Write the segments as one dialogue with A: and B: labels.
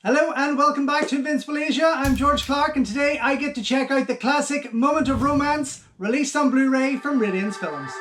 A: Hello and welcome back to Invincible Asia. I'm George Clark and today I get to check out the classic Moment of Romance released on Blu-ray from Radiance Films.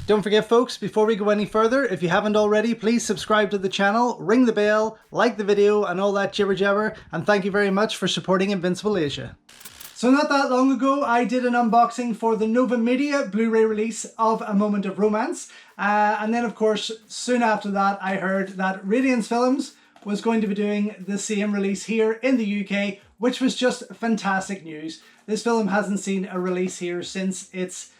A: Don't forget folks, before we go any further, if you haven't already, please subscribe to the channel, ring the bell, like the video and all that jibber jabber, and thank you very much for supporting Invincible Asia. So not that long ago, I did an unboxing for the Nova Media Blu-ray release of A Moment of Romance. And then of course, soon after that, I heard that Radiance Films was going to be doing the same release here in the UK, which was just fantastic news. This film hasn't seen a release here since its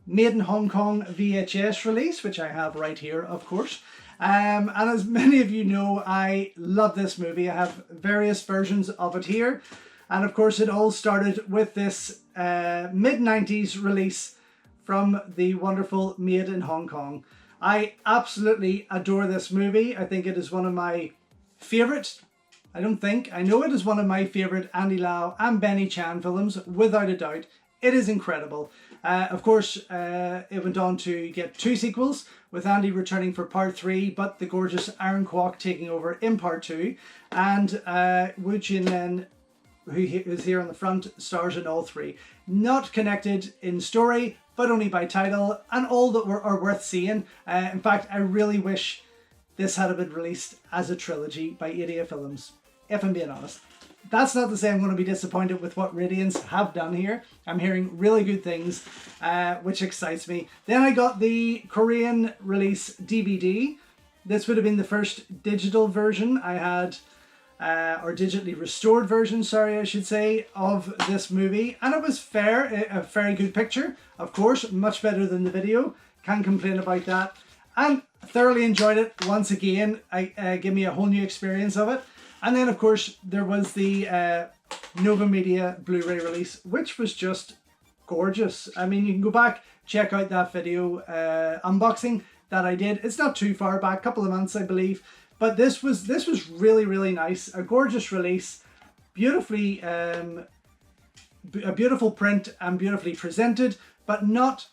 A: Made in Hong Kong VHS release, which I have right here, of course. And as many of you know, I love this movie. I have various versions of it here. And of course, it all started with this mid-90s release from the wonderful Made in Hong Kong. I absolutely adore this movie. I think it is one of my favourite, I know it is one of my favourite Andy Lau and Benny Chan films, without a doubt. It is incredible. Of course, it went on to get 2 sequels, with Andy returning for part 3, but the gorgeous Aaron Kwok taking over in part 2. And Chien Lien, who is here on the front, stars in all 3. Not connected in story, but only by title, and all that are worth seeing. In fact, I really wish this had been released as a trilogy by Radiance Films, if I'm being honest. That's not to say I'm going to be disappointed with what Radiance have done here. I'm hearing really good things, which excites me. Then I got the Korean release DVD. This would have been the first digital version I had, or digitally restored version, sorry, I should say, of this movie. And it was a very good picture, of course, much better than the video. Can't complain about that. And thoroughly enjoyed it once again. Gave me a whole new experience of it. And then, of course, there was the Nova Media Blu-ray release, which was just gorgeous. I mean, you can go back, check out that video unboxing that I did. It's not too far back, a couple of months, I believe. But this was really, really nice. A gorgeous release, beautifully, a beautiful print and beautifully presented, but not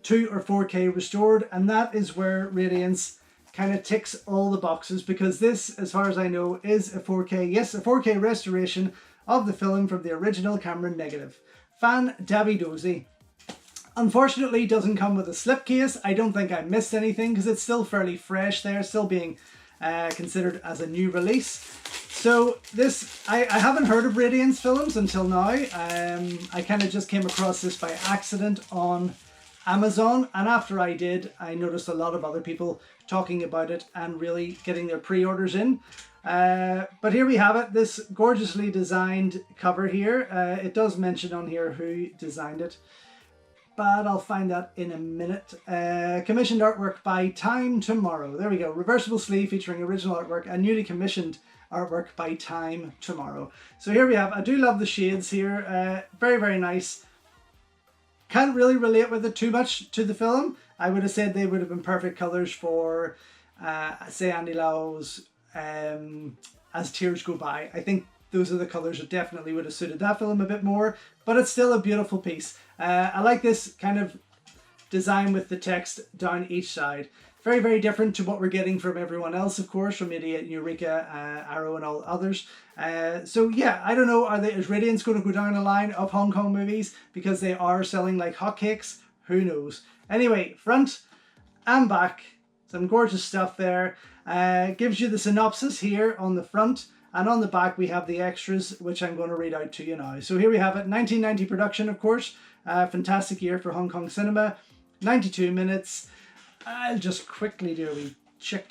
A: 2 or 4K restored. And that is where Radiance kind of ticks all the boxes, because this, as far as I know, is a 4K, yes, a 4K restoration of the film from the original camera negative. Fan-dabby-dozy. Unfortunately, doesn't come with a slipcase. I don't think I missed anything because it's still fairly fresh there, still being considered as a new release. So this, I haven't heard of Radiance Films until now. I kind of just came across this by accident on Amazon, and after I did, I noticed a lot of other people talking about it and really getting their pre-orders in. But here we have it, this gorgeously designed cover here. It does mention on here who designed it, but I'll find that in a minute. Commissioned artwork by Time Tomorrow. There we go. Reversible sleeve featuring original artwork and newly commissioned artwork by Time Tomorrow. So here we have, I do love the shades here. Very, very nice. Can't really relate with it too much to the film. I would have said they would have been perfect colours for, say, Andy Lau's As Tears Go By. I think those are the colours that definitely would have suited that film a bit more, but it's still a beautiful piece. I like this kind of design with the text down each side. Very, very different to what we're getting from everyone else, of course, from Idiot, Eureka, Arrow and all others. So yeah, I don't know, is Radiance going to go down a line of Hong Kong movies because they are selling like hotcakes? Who knows? Anyway, front and back, some gorgeous stuff there. Gives you the synopsis here on the front, and on the back we have the extras, which I'm going to read out to you now. So here we have it, 1990 production, of course. Fantastic year for Hong Kong cinema. 92 minutes. I'll just quickly do a wee check.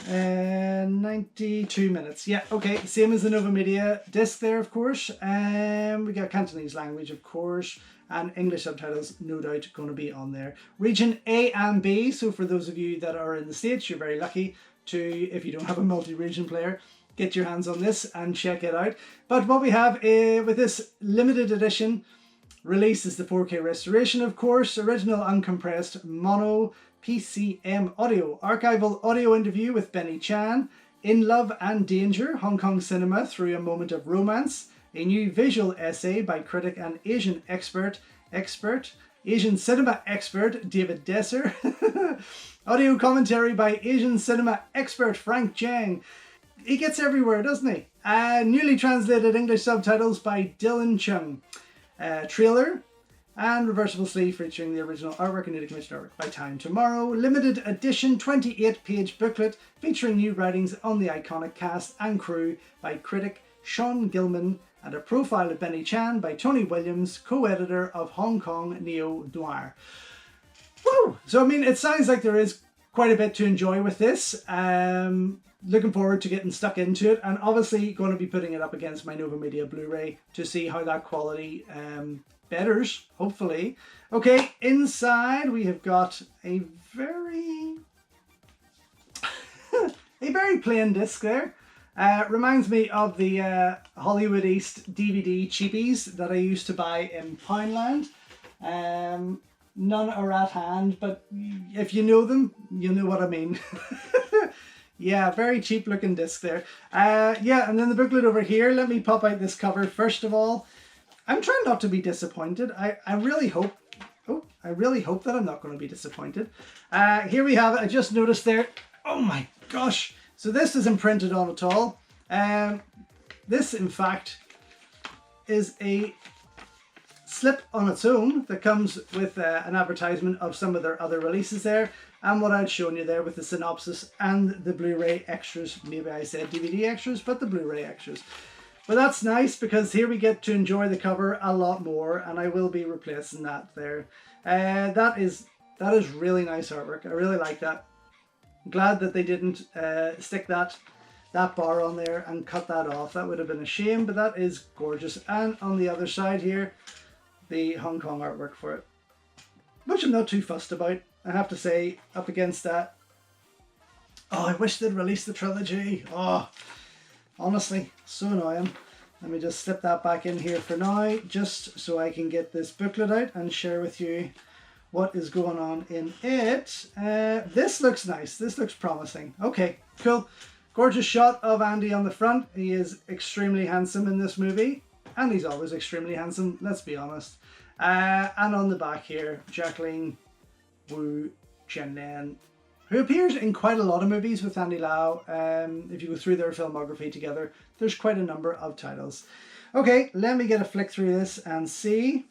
A: 92 minutes. Yeah, okay, same as the Nova Media disc there, of course. We got Cantonese language, of course, and English subtitles, no doubt, going to be on there. Region A and B, so for those of you that are in the States, you're very lucky to, if you don't have a multi-region player, get your hands on this and check it out. But what we have with this limited edition release is the 4K restoration, of course, original uncompressed mono PCM audio, archival audio interview with Benny Chan, In Love and Danger, Hong Kong cinema through a moment of romance, a new visual essay by critic and Asian Asian cinema expert David Desser, audio commentary by Asian cinema expert Frank Jiang. He gets everywhere, doesn't he? Newly translated English subtitles by Dylan Chung. Trailer and reversible sleeve featuring the original artwork and newly commissioned artwork by Time Tomorrow. Limited edition 28-page booklet featuring new writings on the iconic cast and crew by critic Sean Gilman, and a profile of Benny Chan by Tony Williams, co-editor of Hong Kong Neo Noir. Woo! So I mean, it sounds like there is quite a bit to enjoy with this. Looking forward to getting stuck into it, and obviously going to be putting it up against my Nova Media Blu-ray to see how that quality betters, hopefully. Okay, inside we have got a very a very plain disc there. Reminds me of the Hollywood East DVD cheapies that I used to buy in Poundland. None are at hand, but if you know them, you know what I mean. Yeah, very cheap looking disc there. Yeah, and then the booklet over here. Let me pop out this cover first of all. I'm trying not to be disappointed. I really hope that I'm not going to be disappointed. Here we have it. I just noticed there. Oh my gosh. So this isn't printed on at all. This, in fact, is a slip on its own that comes with an advertisement of some of their other releases there, and what I'd shown you there with the synopsis and the Blu-ray extras. Maybe I said DVD extras, but the Blu-ray extras. But that's nice because here we get to enjoy the cover a lot more, and I will be replacing that there. That is really nice artwork. I really like that. Glad that they didn't stick that bar on there and cut that off. That would have been a shame, but that is gorgeous. And on the other side here, the Hong Kong artwork for it, which I'm not too fussed about, I have to say, up against that. Oh, I wish they'd release the trilogy. Oh, honestly, so annoying. Let me just slip that back in here for now, just so I can get this booklet out and share with you what is going on in it. This looks nice. This looks promising. Okay, cool. Gorgeous shot of Andy on the front. He is extremely handsome in this movie, and he's always extremely handsome, let's be honest. And on the back here, Jacqueline Wu Chien Lien, who appears in quite a lot of movies with Andy Lau. If you go through their filmography together, there's quite a number of titles. Okay, let me get a flick through this and see.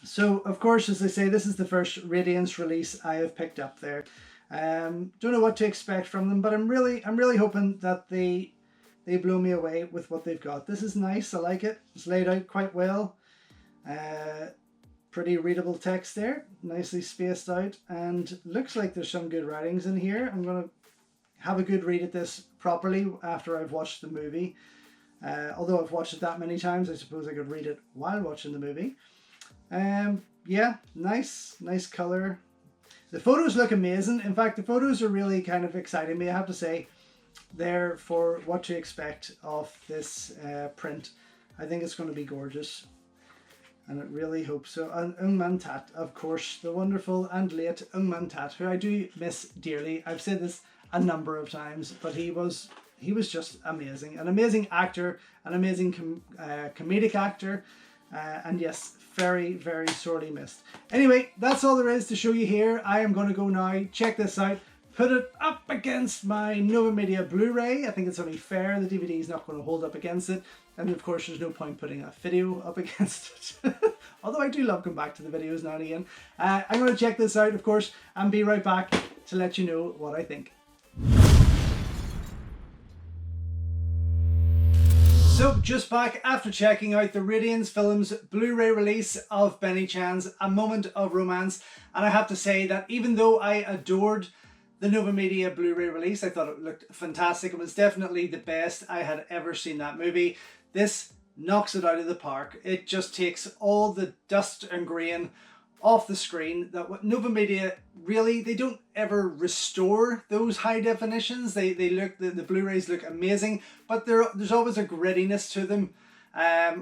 A: So, of course, as I say, this is the first Radiance release I have picked up there. Don't know what to expect from them, but I'm really hoping that they blow me away with what they've got. This is nice. I like it. It's laid out quite well. Pretty readable text there, nicely spaced out, and looks like there's some good writings in here. I'm going to have a good read at this properly after I've watched the movie. Although I've watched it that many times, I suppose I could read it while watching the movie. Yeah, nice color. The photos look amazing. In fact, the photos are really kind of exciting me, I have to say. They're for what to expect of this print. I think it's going to be gorgeous, and I really hope so. And Ng Man Tat, of course, the wonderful and late Ng Man Tat, who I do miss dearly. I've said this a number of times, but he was just amazing. An amazing actor, an amazing comedic actor, and yes, very, very sorely missed. Anyway, that's all there is to show you here. I am going to go now, check this out, put it up against my Nova Media Blu-ray. I think it's only fair. The DVD is not going to hold up against it. And of course, there's no point putting a video up against it. Although I do love coming back to the videos now and again. I'm going to check this out, of course, and be right back to let you know what I think. So, just back after checking out the Radiance Films Blu-ray release of Benny Chan's A Moment of Romance. And I have to say that even though I adored the Nova Media Blu-ray release, I thought it looked fantastic. It was definitely the best I had ever seen that movie. This knocks it out of the park. It just takes all the dust and grain off the screen that Nova Media really, they don't ever restore those high definitions. They look, the Blu-rays look amazing, but there's always a grittiness to them,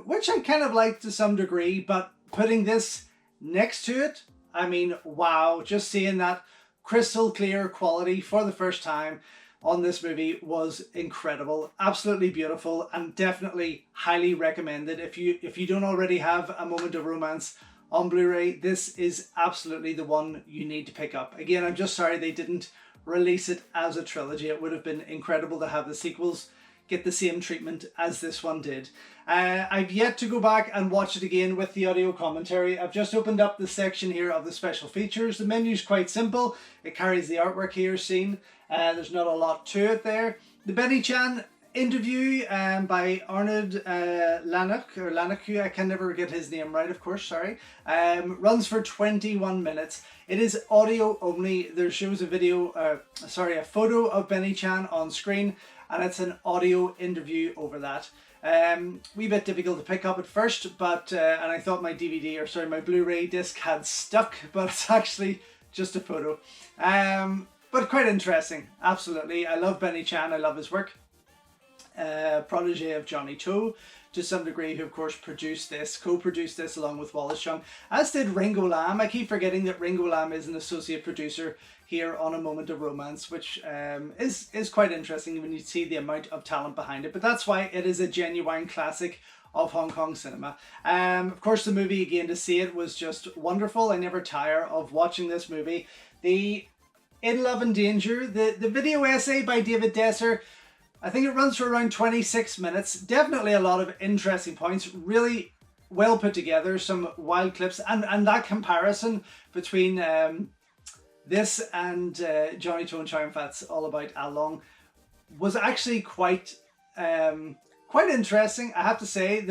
A: which I kind of like to some degree, but putting this next to it, I mean, wow, just seeing that crystal clear quality for the first time on this movie was incredible, absolutely beautiful, and definitely highly recommended. If you don't already have A Moment of Romance on Blu-ray, this is absolutely the one you need to pick up. Again, I'm just sorry they didn't release it as a trilogy. It would have been incredible to have the sequels get the same treatment as this one did. I've yet to go back and watch it again with the audio commentary. I've just opened up the section here of the special features. The menu's quite simple. It carries the artwork here seen. There's not a lot to it there. The Benny Chan interview by Arnold Lanak, I can never get his name right, of course, sorry, runs for 21 minutes. It is audio only. There shows a photo of Benny Chan on screen, and it's an audio interview over that. Wee bit difficult to pick up at first, but and I thought my my Blu-ray disc had stuck, but it's actually just a photo. But quite interesting, absolutely. I love Benny Chan, I love his work. Protege of Johnny To to some degree, who of course co-produced this along with Wallace Chung, as did Ringo Lam. I keep forgetting that Ringo Lam is an associate producer here on A Moment of Romance, which is quite interesting when you see the amount of talent behind it. But that's why it is a genuine classic of Hong Kong cinema. Of course, the movie, again, to see it was just wonderful. I never tire of watching this movie. The In Love and Danger, the video essay by David Desser, I think it runs for around 26 minutes. Definitely a lot of interesting points, really well put together, some wild clips, and that comparison between this and Johnny To and Chow Yun-fat's All About Ah Long was actually quite interesting, I have to say.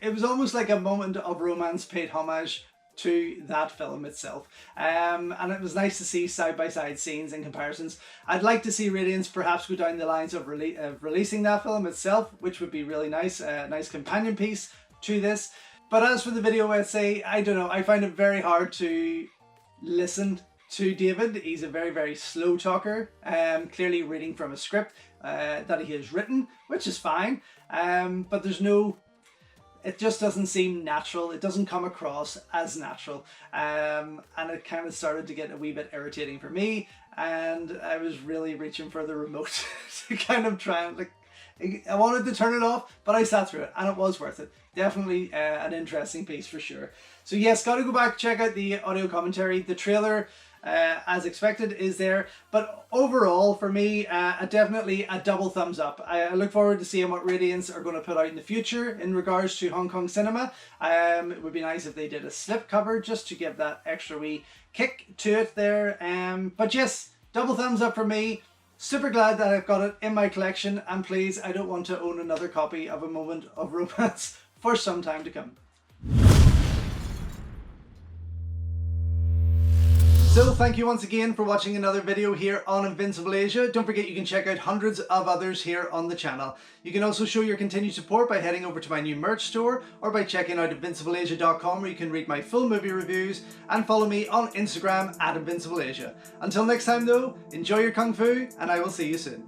A: It was almost like A Moment of Romance paid homage to that film itself, and it was nice to see side-by-side scenes and comparisons. I'd like to see Radiance perhaps go down the lines of releasing that film itself, which would be really nice, a nice companion piece to this. But as for the video essay, I don't know, I find it very hard to listen to David. He's a very, very slow talker, clearly reading from a script that he has written, which is fine, but it just doesn't seem natural. It doesn't come across as natural, and it kind of started to get a wee bit irritating for me, and I was really reaching for the remote to kind of try and I wanted to turn it off, but I sat through it and it was worth it. Definitely an interesting piece for sure. So yes, got to go back, check out the audio commentary. The trailer, as expected, is there, but overall for me, definitely a double thumbs up. I look forward to seeing what Radiance are going to put out in the future in regards to Hong Kong cinema. It would be nice if they did a slipcover just to give that extra wee kick to it there. But yes, double thumbs up for me. Super glad that I've got it in my collection, and please, I don't want to own another copy of A Moment of Romance for some time to come. So thank you once again for watching another video here on Invincible Asia. Don't forget you can check out hundreds of others here on the channel. You can also show your continued support by heading over to my new merch store or by checking out invincibleasia.com, where you can read my full movie reviews and follow me on Instagram @InvincibleAsia. Until next time though, enjoy your Kung Fu and I will see you soon.